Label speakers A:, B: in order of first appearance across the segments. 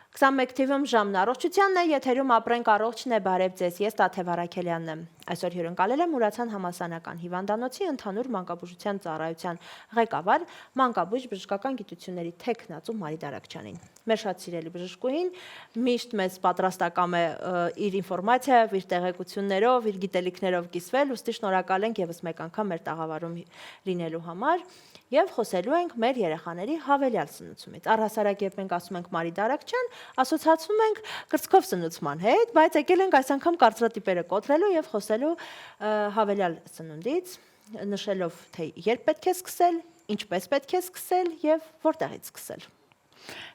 A: 21 թիվում ժամն առողջությանն է, եթերում ապրենք առողջն է, բարև ձեզ, ես Տաթև Արաքելյանն եմ։ Այսօր հյուրընկալել եմ Ուրացան համալսարանական հիվանդանոցի ընդհանուր մանկաբուժության ծառայության ղեկավար, մանկաբույժ բժշկական գիտությունների թեկնածու Մարի Դարակչյանին։ Մեր շատ սիրելի բժշկուհին միշտ մեզ պատրաստակամ է իր ինֆորմացիայով, իր տեղեկություններով, իր գիտելիքներով կիսվել, ուստի շնորհակալ ենք եւս մեկ անգամ մեր տաղավարում լինելու համար եւ խոսելու ենք մեր երեխաների հավելյալ սնուցումից։ Առհասարակ երբ մենք ասում ենք Մարի Դարակչյան, ասոցացվում ենք կրծքով սնուցման հետ, բայց եկել ենք այս անգամ կարծրատիպերը կոտրելու եւ խոսելու հավելյալ սնունդից, նշելով թե երբ պետք է սկսել, ինչպես պետք է սկսել եւ որտեղից սկսել։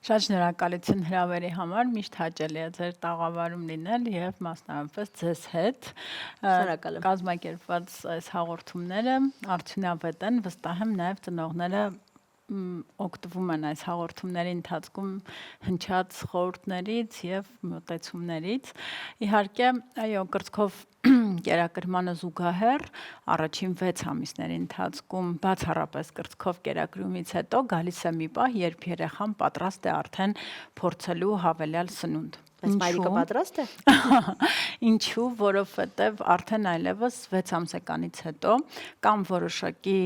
B: Շատ շնորհակալություն հրավերի համար, միշտ հաճելի է ձեր տաղավարում լինել եւ մասնավորապես ձեզ հետ։
A: Շնորհակալ եմ։
B: Կազմակերպված այս հաղորդումները արդյունավետ են, վստահ եմ նաեւ ծնողները օգտվում են այս հաղորդումների ընթացքում հնչած խորհուրդներից եւ մոտեցումներից։ Իհարկե, այո, կրծքով կերակրմանը զուգահեռ առաջին 6 ամիսների ընթացքում բացառապես կրծքով կերակրումից հետո գալիս է մի պահ, երբ երեխան պատրաստ է արդեն փորձելու հավելյալ սնունդ։
A: Բայց մայրիկը պատրաստ է։
B: Ինչու, որովհետեւ արդեն այլևս 6 ամսեկանից հետո կամ որոշակի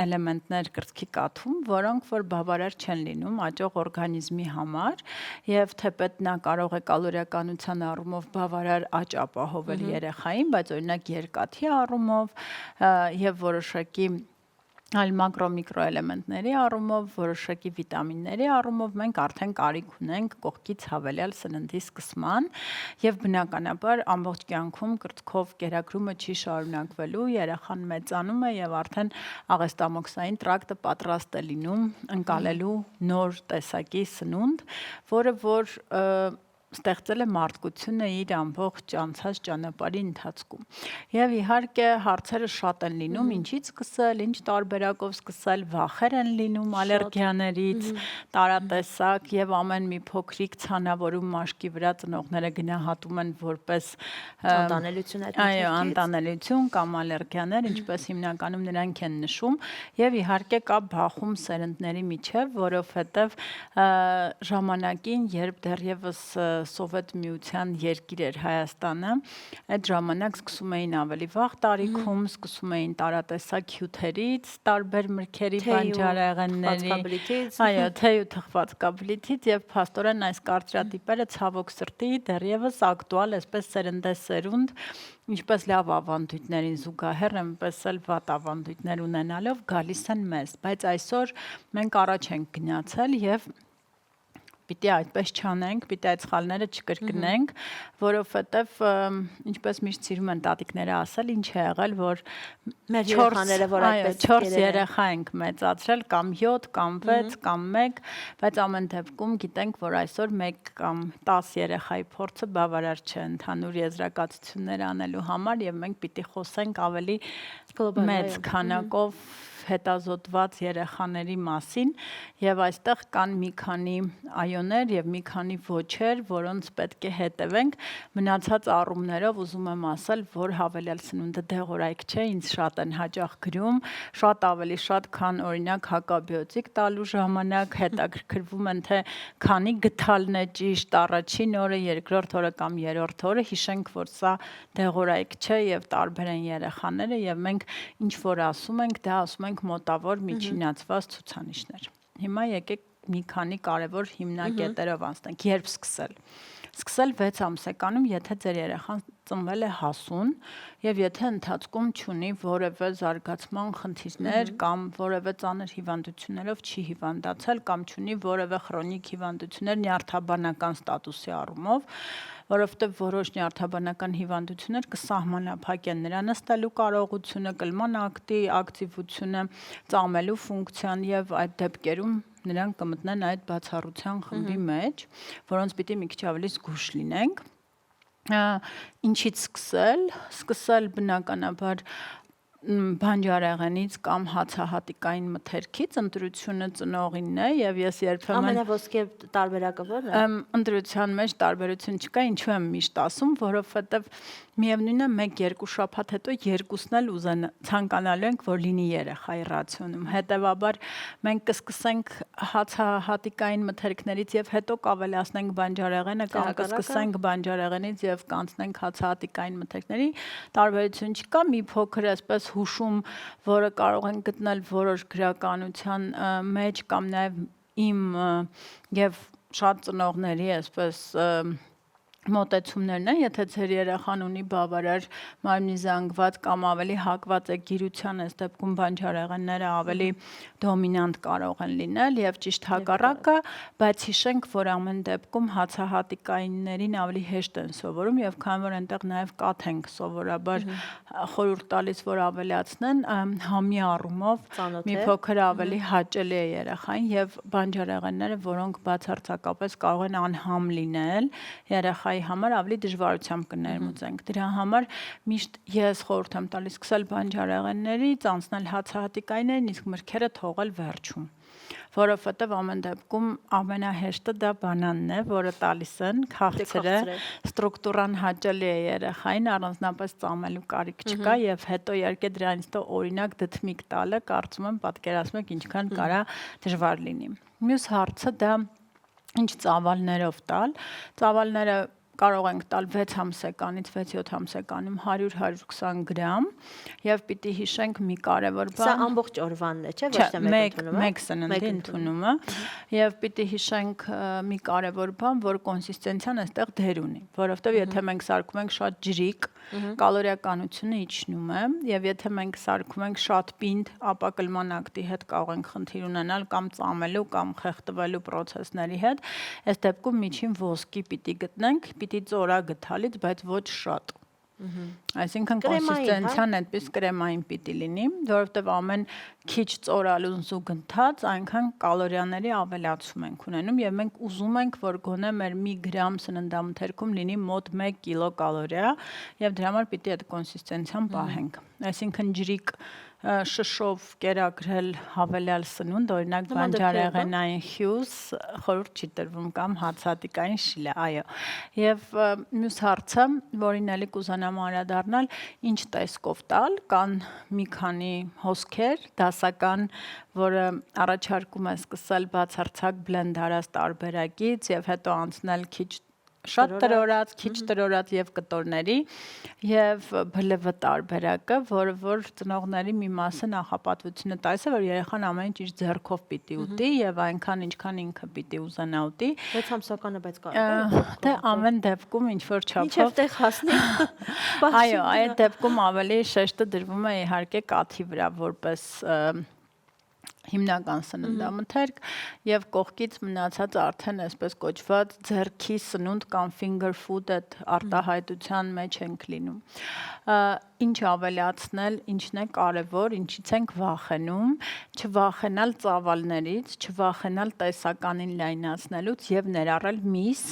B: էլեմենտներ կրծքի կաթում, որոնք որ բավարար չեն լինում աճող օրգանիզմի համար եւ թեպետ նա կարող է կալորիականության առումով բավարար աճ ապահովել երեխային, բայց օրինակ երկաթի առումով եւ որոշակի այլ մակրո-միկրոէլեմենտների առումով, որոշակի վիտամինների առումով մենք արդեն կարիք ունենք կողքից հավելյալ սննդի սկսման եւ բնականաբար ամբողջ կյանքում կրծքով կերակրումը չի շարունակվելու, երեխան մեծանում է եւ արդեն աղեստամոքսային տրակտը պատրաստ է լինում ընկալելու նոր տեսակի սնունդ, որը որ ստեղծել է մարդկությունը իր ամբողջ անցած ճանապարհի ընթացքում։ Եվ իհարկե հարցերը շատ են լինում, ինչից սկսել, ինչ տարբերակով սկսել, վախեր են լինում ալերգիաներից, տարատեսակ եւ ամեն մի փոքրիկ ցանավորում մաշկի վրա ծնողները գնահատում են որպես
A: անտանելություն այդ
B: այո, անտանելություն կամ ալերգիաներ, ինչպես հիմնականում նրանք են նշում, եւ իհարկե կա բախում սերնդների միջև, որովհետեւ ժամանակին, երբ դեռևս Սովետ միության երկիր էր Հայաստանը, այդ ժամանակ սկսում էին ավելի վաղ տարիքում, սկսում էին տարատեսակ հյութերից, տարբեր մրգերի բանջարեղենների, այո, թեյ ու թխվածքաբլիթից եւ փաստորեն այս կարծրատիպերը ցավոք սրտի դեռևս ակտուալ, այսպես սերնդեսերունդ, ինչպես լավ ավանդույթներին զուգահեռ, այնպես էլ վատ ավանդույթներ ունենալով գալիս են մեզ, բայց այսօր մենք առաջ ենք գնացել եւ պիտի այդպես չանենք, պիտի այդ սխալները չկրկնենք, որովհետև ինչպես միշտ սիրում են տատիկները ասել, ինչ է եղել, որ
A: մեր երեխաները որ այդպես
B: 4 երեխա ենք մեծացրել, կամ 7, կամ 6, կամ 1, բայց ամեն դեպքում գիտենք, որ այսօր 1 կամ 10 երեխայի փորձը բավարար չէ ընդհանուր եզրակացություններ անելու համար եւ մենք պիտի խոսենք ավելի մեծ քանակով հետազոտված երեխաների մասին եւ այստեղ կան մի քանի այոներ եւ մի քանի ոչեր, որոնց պետք է հետևենք։ Մնացած առումներով ուզում եմ ասել, որ հավելյալ սնունդը դեղորայք չէ, ինձ շատ են հաճախ գրում, շատ ավելի շատ, քան օրինակ հակաբիոտիկ տալու ժամանակ հետաքրքրվում են, թե քանի գթալն է ճիշտ առաջին օրը, երկրորդ օրը կամ երրորդ օրը, հիշենք, որ սա դեղորայք չէ եւ տարբեր են երեխաները եւ մենք ինչ որ ասում ենք, դա ասում ենք մոտավոր միջինացված ցուցանիշներ։ Հիմա եկեք մի քանի կարևոր հիմնակետերով անցնենք, երբ սկսել։ Սկսել 6 ամսեկանում, եթե ձեր երեխան ծնվել է հասուն եւ եթե ընթացքում չունի որևէ զարգացման խնդիրներ կամ որևէ ծանր հիվանդություններով չի հիվանդացել կամ չունի որևէ քրոնիկ հիվանդություններ նյարդաբանական ստատուսի առումով, որովհետև որոշ նյարդաբանական հիվանդություններ կսահմանափակեն նրա նստելու կարողությունը, կլման ակտի ակտիվությունը, ծամելու ֆունկցիան եւ այդ դեպքերում նրանք կմտնեն այդ բացառության խմբի մեջ, որոնց պիտի մի քիչ ավելի զգույշ լինենք։ Ինչից սկսել բնականաբար բանջարեղենից կամ հացահատիկային մթերքից, ընտրությունը ծնողինն է եւ ես երբեմն
A: ամենաոսկե տարբերակը ո՞րն է։
B: Ընտրության մեջ տարբերություն չկա, ինչու եմ միշտ ասում, որովհետեւ միևնույնն է 1-2 շաբաթ հետո երկուսն էլ ցանկանալու ենք, որ լինի երեխայի ռացիոնում։ Հետևաբար մենք կսկսենք հացահատիկային մթերքներից եւ հետո կավելացնենք բանջարեղենը կամ կսկսենք բանջարեղենից եւ կանցնենք հացահատիկային մթերքների, տարբերություն չկա, մի փոքր այսպես հուշում, որը կարող են գտնել որոշ գրականության մեջ կամ նաեւ իմ եւ շատ ծնողների այսպես մոտեցումներն են, եթե ձեր երեխան ունի բավարար մարմնի զանգված կամ ավելի հակված է գիրության, այս դեպքում բանջարեղենները ավելի դոմինանտ կարող են լինել եւ ճիշտ հակառակը, բայց հիշենք, որ ամեն դեպքում հացահատիկայիններին ավելի հեշտ են սովորում եւ քանի որ այնտեղ նաեւ կաթ ենք սովորաբար խորհուրդ տալիս, որ ավելացնեն, համի առումով մի փոքր ավելի հաճելի է երեխային եւ բանջարեղենները, որոնք բացարձակապես կարող են անհամ լինել երեխայի համար ավելի դժվարությամբ կներմուծենք։ Դրա համար միշտ ես խորհուրդ եմ տալիս սկսել բանջարեղեններից, անցնել հացահատիկայիններին, իսկ մրգերը թողել վերջում։ Որովհետև ամեն դեպքում ամենահեշտը դա բանանն է, որը տալիս են, քաղցր է, ստրուկտուրան հաճելի է երեխային, առանձնապես ծամելու կարիք չկա եւ հետո իհարկե դրանից հետո օրինակ դդմիկ տալը, կարծում եմ պատկերացնում եք ինչքան կարա դժվար լինի։ Մյուս հարցը դա ինչ ծավալներով տալ։ Ծավալները կարող ենք տալ 6 ամսեկանից 6-7 ամսեկանում 100-120 գրամ եւ պիտի հիշենք մի կարեւոր բան։
A: Սա ամբողջ օրվանն է, չէ՞, ոչ թե մեկ ընդունումը։
B: Մեկ սննդի ընդունումը եւ պիտի հիշենք մի կարեւոր բան, որ կոնսիստենցիան այստեղ դեր ունի, որովհետեւ եթե մենք սարքում ենք շատ ջրիկ, կալորիականությունը իջնում է եւ եթե մենք սարքում ենք շատ պինդ, ապա կլմանակտի հետ կարող ենք խնդիր ունենալ կամ ծամելու կամ խեղդվելու process-ների հետ։ Այս դեպքում միջին ոսկի պիտի գտնենք, պիտի ծորագթալից, բայց ոչ շատ։ Այսինքն կոնսիստենցիան այդպես կրեմային պիտի լինի, որովհետև ամեն քիչ ծորալուն զուգընթաց այնքան կալորիաների ավելացում ենք ունենում եւ մենք ուզում ենք, որ գոնե մեր մի գրամ սննդամթերքում լինի մոտ 1 կիլոկալորիա եւ դրա համար պիտի այդ կոնսիստենցիան պահենք։ Այսինքն ջրիկ շշով կերակրել հավելյալ սնունդ, օրինակ բանջարեղենային հյուզ, խորհուրդ չի տրվում կամ հացահատիկային շիլա, այո։ Եվ մյուս հարցը, որին էլի կուզանամ անդրադառնալ, ինչ տեսքով տալ, կան մի քանի հոսքեր, դասական, որը առաջարկում է սկսել բացարձակ բլենդ արած տարբերակից եւ հետո անցնել քիչ շատ տրորած, քիչ տրորած եւ կտորների եւ բլվ տարբերակը, որ ծնողների մի մասը նախապատվությունը տալիս է, որ երեխան ամեն ինչ իր ձեռքով պիտի ուտի եւ այնքան ինչքան ինքը պիտի ուզենա ուտի։
A: 6 ամսականը բայց կարող է։
B: Դե ամեն դեպքում ինչ որ չափով։
A: Ինչեւ տեղ հասնի։
B: Այո, այդ դեպքում ավելի շեշտը դրվում է իհարկե կաթի վրա որպես հիմնական սննդամթերք եւ կողքից մնացած արդեն այսպես կոչված ձեռքի սնունդ կամ finger food այդ արտահայտության մեջ ենք լինում։ Ինչ ավելացնել, ինչն է կարևոր, ինչից ենք վախենում, չվախենալ ծավալներից, չվախենալ տեսականին լայնացնելուց եւ ներառել միս,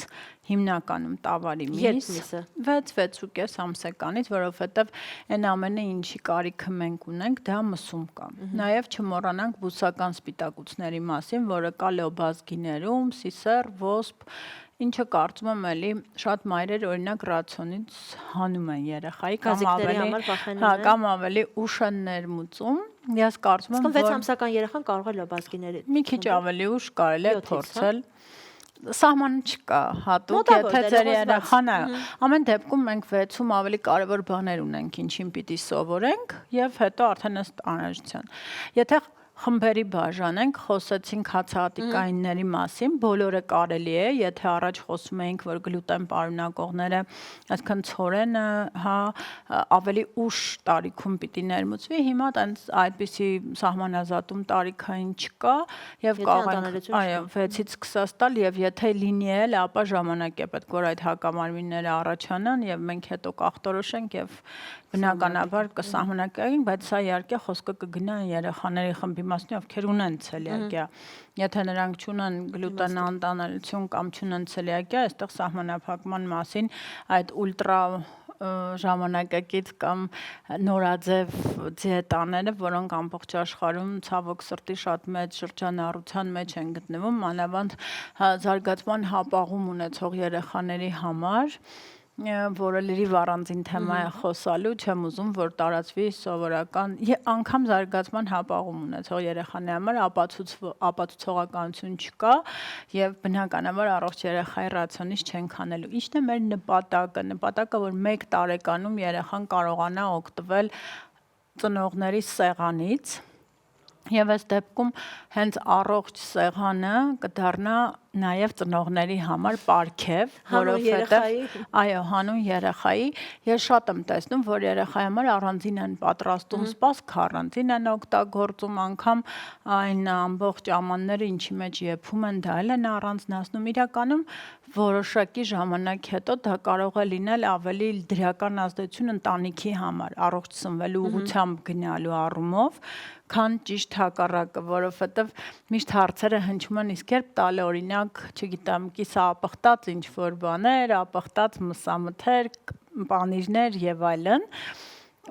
B: հիմնականում տավարի միս 6-6.5 ամսեկանից, որովհետեւ այն ամենը ինչի կարիքը մենք ունենք, դա մսում կա։ Նաեւ չմոռանանք բուսական սպիտակուցների մասին, որը կա լոբազգիներում, սիսեր, ոսպ, ինչը կարծում եմ էլի շատ մայրեր օրինակ ռացիոնից հանում են երեխայի կամ ավելի ուշ են ներմուծում։ Ես կարծում եմ,
A: որ 6 ամսական երեխան կարող է լոբազգիների
B: մի քիչ ավելի ուշ կարելի է փորձել։ Սահմանը չկա հատուկ, եթե ձեր երեխան է։ Ամեն դեպքում մենք 6-ում ավելի կարևոր բաներ ունենք, ինչին պիտի սովորենք եւ հետո արդեն ըստ անհրաժեշտության։ Եթե խմբերի բաժանենք, խոսեցինք հացահատիկայինների մասին, բոլորը կարելի է, եթե առաջ խոսում էինք, որ գլուտեն պարունակողները, այսքան ցորենը, հա, ավելի ուշ տարիքում պիտի ներմուծվի, հիմա այդպիսի սահմանազատում տարիքային չկա եւ կարող ենք, այո, 6-ից սկսած տալ եւ եթե լինի էլ, ապա ժամանակ է պետք, որ այդ հակամարմինները առաջանան եւ մենք հետո կախտորոշենք եւ բնականաբար կսահմանակային, բայց սա իհարկե խոսքը կգնա երեխաների խմբի մասին, ովքեր ունեն ցելիակիա։ Եթե նրանք չունեն գլուտեն անտանելություն կամ չունեն ցելիակիա, այստեղ սահմանափակման մասին այդ ուլտրա ժամանակակից կամ նորաձև դիետաները, որոնք ամբողջ աշխարհում ցավոք սրտի շատ մեծ շրջանառության մեջ են գտնվում, մանավանդ զարգացման հապաղում ունեցող երեխաների համար, որը լրիվ առանձին թեմա է խոսալու, չեմ ուզում, որ տարածվի սովորական, անգամ զարգացման հապաղում ունեցող երեխաների համար ապացուցողականություն չկա եւ բնականաբար առողջ երեխայի ռացիոնից չեն քանելու։ Ինչն է մեր նպատակը, որ 1 տարեկանում երեխան կարողանա օգտվել ծնողների սեղանից եւ այս դեպքում հենց առողջ սեղանը կդառնա նաև ծնողների համար պարգև, որովհետև այո, հանուն երեխայի, ես շատ եմ տեսնում, որ երեխայի համար առանձին են պատրաստում սպասք, առանձին են օգտագործում, անգամ այն ամբողջ ամանները, ինչի մեջ եփում են, դա էլ են առանձնացնում, իրականում որոշակի ժամանակ հետո դա կարող է լինել ավելի դրական ազդեցություն ընտանիքի համար, առողջ սնվելու ուղղությամբ գնալու առումով, քան ճիշտ հակառակը, որովհետև միշտ հարցերը հնչում են իսկ երբ տալը օրինակ, չգիտեմ, կիսաապխտած ինչ-որ բաներ, ապխտած մսամթերք, պանիրներ եւ այլն,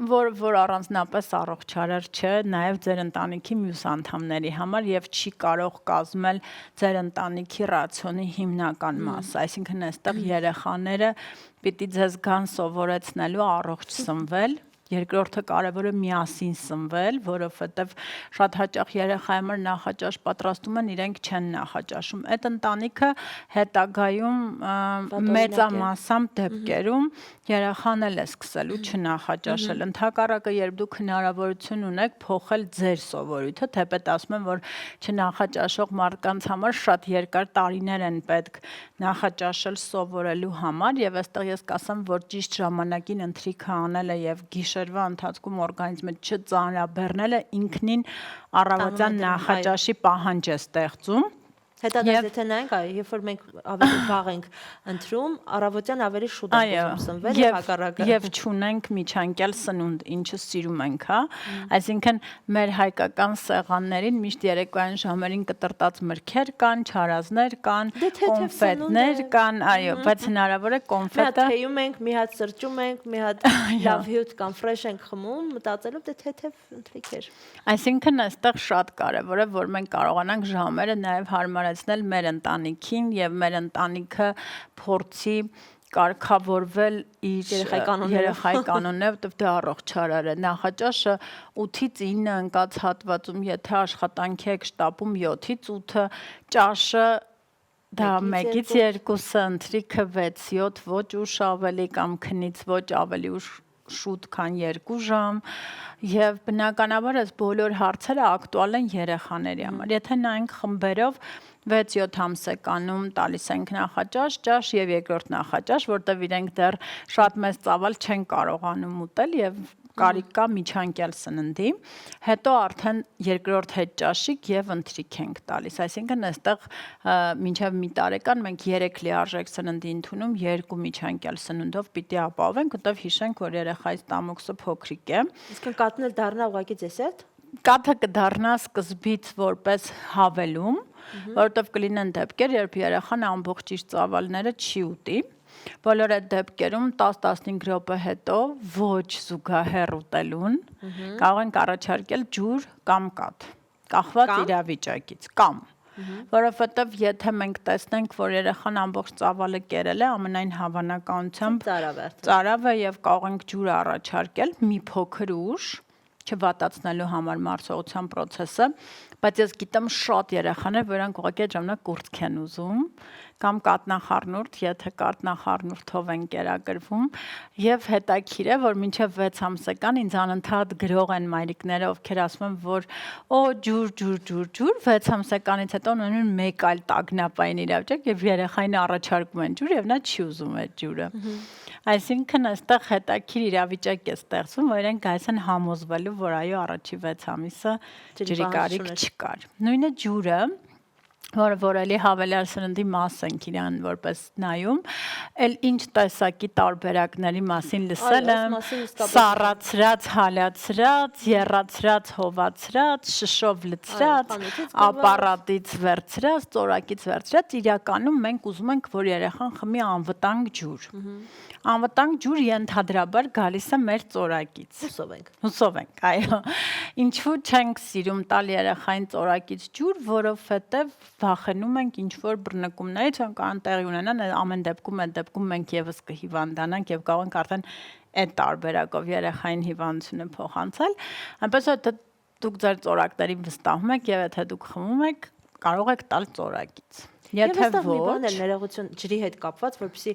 B: որ առանձնապես առողջարար չէ նաև ձեր ընտանիքի մյուս անդամների համար եւ չի կարող կազմել ձեր ընտանիքի ռացիոնի հիմնական մասը, այսինքն այստեղ երեխաները պիտի ձեզ գան սովորեցնելու առողջ սնվել, երկրորդը կարևորը միասին սնվել, որովհետև շատ հաճախ երեխայի համար նախաճաշ պատրաստում են, իրենք չեն նախաճաշում։ Այդ ընտանիքը հետագայում մեծամասամբ դեպքերում երեխան էլ է սկսելու չնախաճաշել։ Ընդհակառակը, երբ դուք հնարավորություն ունեք փոխել ձեր սովորույթը, թեպետ ասում են, որ չնախաճաշող մարդկանց համար շատ երկար տարիներ են պետք նախաճաշել սովորելու համար, եւ այստեղ ես կասեմ, որ ճիշտ ժամանակին ընթրիքը անելը եւ գիշերվա ընթացքում օրգանիզմը չծանրաբեռնելը ինքնին առավոտյան նախաճաշի պահանջ է ստեղծում։
A: Հետագայում եթե նայենք, այո, երբ որ մենք ավելի վաղ ենք ընտրում, առավոտյան ավելի շուտ ենք ուզում սնվել եւ հակառակը։
B: Եվ չունենք միջանկյալ սնունդ, ինչը սիրում ենք, հա։ Այսինքն մեր հայկական սեղաններին միշտ երեկոյան ժամերին կտրտած մրգեր կան, չարազներ կան, կոնֆետներ կան, այո, բայց հնարավոր է կոնֆետը
A: թեյում ենք, մի հատ սրճում ենք, մի հատ լավ հյութ կամ ֆրեշ ենք խմում, մտածելով դե թեթև ընթրիքեր։
B: Այսինքն այստեղ շատ կարևոր է, որ մենք կարողանանք ժամերը նաև հարմարեցնել մեր ընտանիքին եւ մեր ընտանիքը փորձի կարգավորվել իր երեխայի կանոններով, որտեղ դա առողջարար է։ Նախաճաշը 8-ից 9 ընկած հատվածում, եթե աշխատանքի եք շտապում 7-ից 8, ճաշը դա 1-ից 2, ընթրիքը 6-7, ոչ ուշ ավելի կամ քնից ոչ ավելի ուշ շուտ քան 2 ժամ եւ բնականաբար այս բոլոր հարցերը ակտուալ են երեխաների համար։ Եթե նայենք խմբերով 6-7 ամսեկանում տալիս ենք նախաճաշ, ճաշ եւ երկրորդ նախաճաշ, որտեղ իրենք դեռ շատ մեծ ծավալ չեն կարողանում ուտել եւ կարիք կա միջանկյալ սննդի, հետո արդեն երկրորդ հետ ճաշիկ եւ ընթրիք ենք տալիս, այսինքն այստեղ մինչեւ մի տարեկան մենք 3 լիարժեք սննդի ընդունում 2 միջանկյալ սննդով պիտի ապահովենք, որտեղ հիշենք, որ երեխայի ստամոքսը փոքրիկ է։
A: Իսկ կատն էլ դառնա ուղղակի դեսերտ։
B: Կաթը կդառնա սկզբից որպես հավելում, որովհետև կլինեն դեպքեր, երբ երեխան ամբողջ իր ծավալները չի ուտի։ Բոլոր այդ դեպքերում 10-15 րոպե հետո ոչ զուգահեռ ուտելուն կարող ենք առաջարկել ջուր կամ կաթ, կախված իրավիճակից կամ որովհետև եթե մենք տեսնենք, որ երեխան ամբողջ ծավալը կերել է, ամենայն հավանականությամբ ծարավ է եւ կարող ենք ջուր առաջարկել մի փոքր ուշ չվատացնելու համար մարսողության process-ը, բայց ես գիտեմ շատ երեխաներ, որոնք ուղղակի այդ ժամանակ կուրծք են ուզում կամ կատնախառնուրդ, եթե կատնախառնուրդով են կերակրվում եւ հետաքրիր է, որ մինչեւ 6 ամսական ինձ անընդհատ գրող են մայրիկները, ովքեր ասում են, որ ջուր 6 ամսականից հետո ունեն մեկ այլ տագնապային իրավիճակ եւ երեխային առաջարկում են ջուր եւ նա չի ուզում այդ ջուրը։ Այսինքն այստեղ հետաքրիր իրավիճակ է ստեղծվում, որ իրենք գայս են համոզվելու, որ այո, առաջի 6 ամիսը ջրի կարիք չկար։ Նույնը ջուրը որ էլի հավելյալ սննդի մաս ենք իրան որպես նայում, էլ ինչ տեսակի տարբերակների մասին լսել եմ, սառացրած, հալացրած, եռացրած, հովացրած, շշով լցրած, ապարատից վերցրած, ծորակից վերցրած, իրականում մենք ուզում ենք, որ երեխան խմի անվտանգ ջուր։ Անվտանգ ջուր ենթադրաբար գալիս է մեր ծորակից։ Հուսով ենք, այո։ Ինչու չենք սիրում տալ երեխային ծորակից ջուր, որովհետև վախենում ենք ինչ-որ բռնկումներից, որ կարող տեղի ունենան, ամեն դեպքում մենք եւս կհիվանդանանք եւ կարող ենք արդեն այդ տարբերակով երեխային հիվանդությունը փոխանցել։ Այնպես որ դուք ձեր ծորակներին վստահում եք եւ եթե դուք խմում եք, կարող եք տալ ծորակից։ Եթե ոչ,
A: ներողություն ջրի հետ կապված, որպեսզի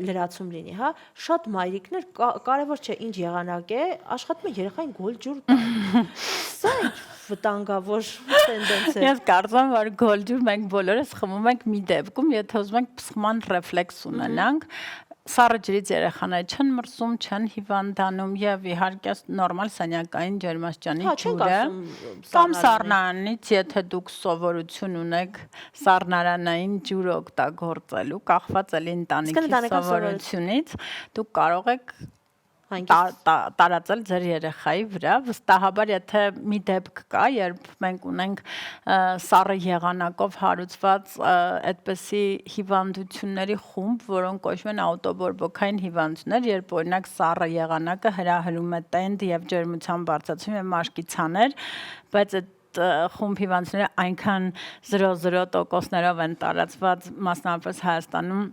A: լրացում լինի, հա, շատ մայրիկներ կարևոր չէ ինչ եղանակ է, աշխատում են երեխային գոլ ջուր տալ։ Սա վտանգավոր տենդենս է։
B: Ես կարծում եմ, որ գոլ ջուր մենք բոլորս խմում ենք մի դեպքում, եթե ուզում ենք փսխման ռեֆլեքս ունենանք, սառը ջրից երեխաները չեն մրսում, չեն հիվանդանում եւ իհարկե նորմալ սենյակային ջերմաստիճանի ջուրը կամ սառնարանից, եթե դուք սովորություն ունեք սառնարանային ջուր օգտագործելու, կախված էլի ընտանիքի սովորությունից, դուք կարող եք տարածել ձեր երեխայի վրա, վստահաբար եթե մի դեպք կա, երբ մենք ունենք սառը եղանակով հարուցված այդպիսի հիվանդությունների խումբ, որոնք կոչվում են աուտոբորբոքային հիվանդություններ, երբ օրինակ սառը եղանակը հրահրում է տենդ եւ ջերմության բարձրացում եւ մաշկի ցաներ, բայց այդ խումբ հիվանդությունները այնքան 0.0%-ներով են տարածված, մասնավորապես Հայաստանում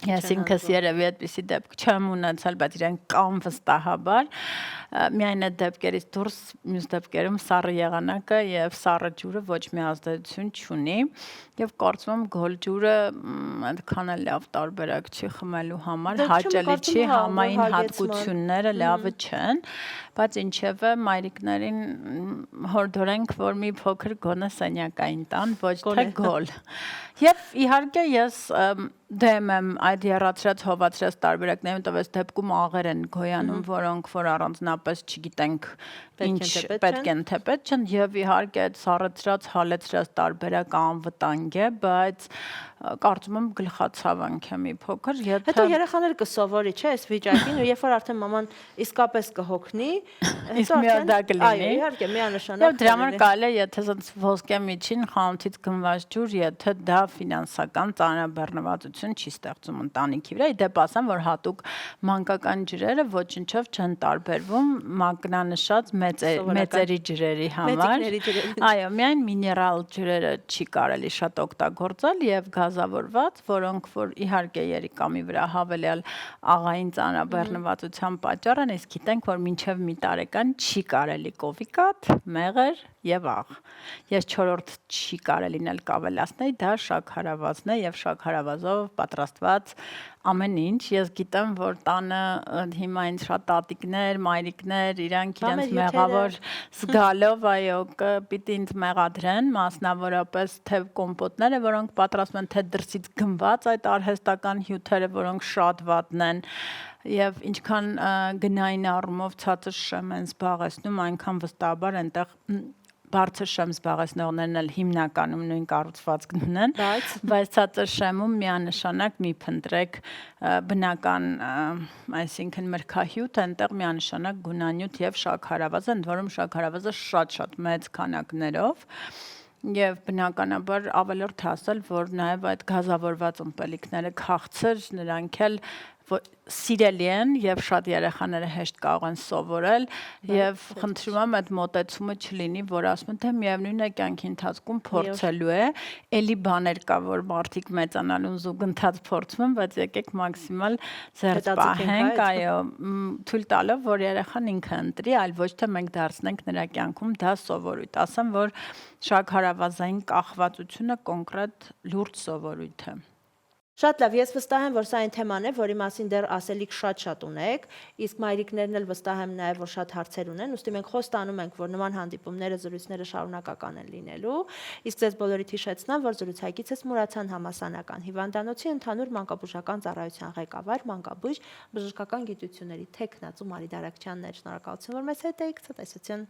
B: Ես ինքս երևի այդպիսի դեպք չեմ ունեցել, բայց իրենք կան վստահաբար, միայն այդ դեպքերից դուրս մյուս դեպքերում սառը եղանակը եւ սառը ջուրը ոչ մի ազդեցություն չունի եւ կարծում եմ գոլ ջուրը այդքան էլ լավ տարբերակ չի խմելու համար, հաճելի չի, համային հատկությունները լավը չեն, բայց ինչեւէ մայրիկներին հորդորենք, որ մի փոքր գոնե սենյակային տան, ոչ թե գոլ։ Եվ իհարկե ես դեմ եմ այդ եռացրած հովացրած տարբերակներում, տվես դեպքում աղեր են գոյանում, որոնք որ առանձնապես չգիտենք ինչ պետք են թե պետք չեն եւ իհարկե այդ սառեցրած, հալեցրած տարբերակը անվտանգ է, բայց կարծում եմ գլխացավանք է մի փոքր,
A: Հետո երեխաները կսովորի, չէ, այս վիճակին, ու երբ որ արդեն մաման իսկապես կհոգնի,
B: իսկ մի օր դա կլինի։
A: Այո, իհարկե, միանշանակ։
B: Եվ դրա համար կարելի է, եթե ասած ոսկե միջին խանութից գնված ջուր, եթե դա ֆինանսական ծանրաբեռնվածություն չի ստեղծում ընտանիքի վրա, իդեպ ասեմ, որ հատուկ մանկական ջրերը ոչնչով չեն տարբերվում մակնանշած մեծերի ջրերի համար։ Այո, միայն միներալ ջրերը չի կարելի շատ օգտագործել եւ գազավորված, որոնք որ իհարկե երիկամի վրա հավելյալ աղային ծանրաբեռնվածության պատճառ են, իսկ գիտենք, որ մինչև մի տարեկան չի կարելի կովիկատ, մեղր եւ աղ։ Ես 4-րդ չի կարելի նել կավելացնել, դա շաքարավազն է եւ շաքարավազով պատրաստված ամեն ինչ։ Ես գիտեմ, որ տանը հիմա ինձ շատ տատիկներ, մայրիկներ, իրանք իրենց մեղավոր զգալով, այո, պիտի ինձ մեղադրեն, մասնավորապես թե կոմպոտները, որոնք պատրաստվում են, թե դրսից գնված այդ արհեստական հյութերը, որոնք շատ վատն են, եւ ինչքան գնային առումով ցածր շեմ են զբաղեցնում, այնքան վստահաբար այնտեղ բարձր շեմ զբաղեցնողներն էլ հիմնականում նույն կառուցվածքն ունեն, բայց ցածր շեմում միանշանակ մի փնտրեք բնական, այսինքն մրգահյութ, այնտեղ միանշանակ գունանյութ եւ շաքարավազ, ընդ որում շաքարավազը շատ մեծ քանակներով Եվ բնականաբար ավելորդ ասել, որ նաև այդ գազավորված ըմպելիքները քաղցր, նրանք էլ սիրելի են եւ շատ երեխաները հեշտ կարող են սովորել եւ խնդրում եմ այդ մոտեցումը չլինի, որ ասում են թե միևնույն է կյանքի ընթացքում փորձելու է, էլի բաներ կա, որ մարդիկ մեծանալուն զուգընթաց փորձում են, բայց եկեք մաքսիմալ զերծ պահենք, այո, թույլ տալով, որ երեխան ինքը ընտրի, այլ ոչ թե մենք դարձնենք նրա կյանքում դա սովորույթ։ Ասեմ, որ շաքարավազային կախվածությունը կոնկրետ լուրջ սովորույթ է։
A: Շատ լավ, ես վստահ եմ, որ սա այն թեման է, որի մասին դեռ ասելիք շատ ունեք, իսկ մայրիկներն էլ վստահ եմ նաև, որ շատ հարցեր ունեն, ուստի մենք խոստանում ենք, որ նման հանդիպումները, զրույցները շարունակական են լինելու, իսկ ձեզ բոլորիդ հիշեցնեմ, որ զրուցակիցս Մուրացան համալսարանական հիվանդանոցի ընդհանուր մանկաբուժական ծառայության ղեկավար, մանկաբույժ, բժշկական գիտությունների թեկնածու Մարի Դարակչյանն էր։ Շնորհակալություն, որ մեզ հետ էիք, ցտեսություն։